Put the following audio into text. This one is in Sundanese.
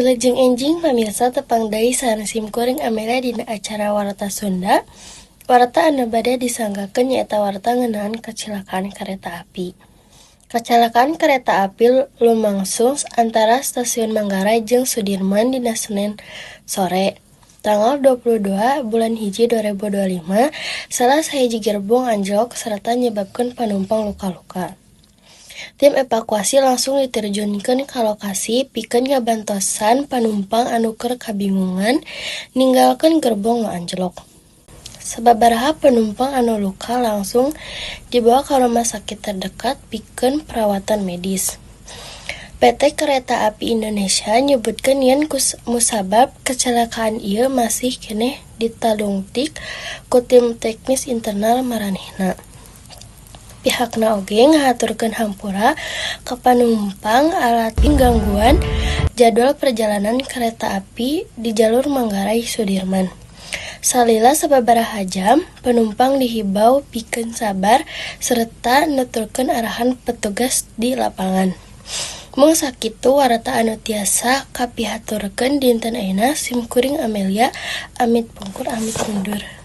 Wilujeng enjing pamirsa tepang deui sareng simkuring Amelia dina acara Warta Sunda. Warta anu bade disanggakeun nyaeta warta ngeunaan kacelakaan kareta api. Kecelakaan kereta api lumangsung antara stasiun Manggarai jeung Sudirman dina Senin sore, tanggal 22 bulan hiji 2025, salah sahiji gerbong anjlok serta nyebabkeun panumpang luka-luka. Tim evakuasi langsung diterjunkeun ka lokasi pikeun ngabantosan panumpang anu keur kabingungan ninggalkeun gerbong nu anjlok. Sababaraha penumpang anu luka langsung dibawa ke rumah sakit terdekat pikeun perawatan medis. PT Kereta Api Indonesia nyebutkeun yen musabab kecelakaan ieu masih keneh ditalungtik ku tim teknis internal maranehna. Pihakna oge ngahaturkeun hampura ka panumpang alating gangguan jadwal perjalanan kereta api di jalur Manggarai Sudirman. Salila sababaraha jam, penumpang dihibau pikeun sabar serta nuturkeun arahan petugas di lapangan. Mung sakitu warta anu tiasa kapihaturkeun dinten ayeuna simkuring Amelia amit pungkur amit mundur.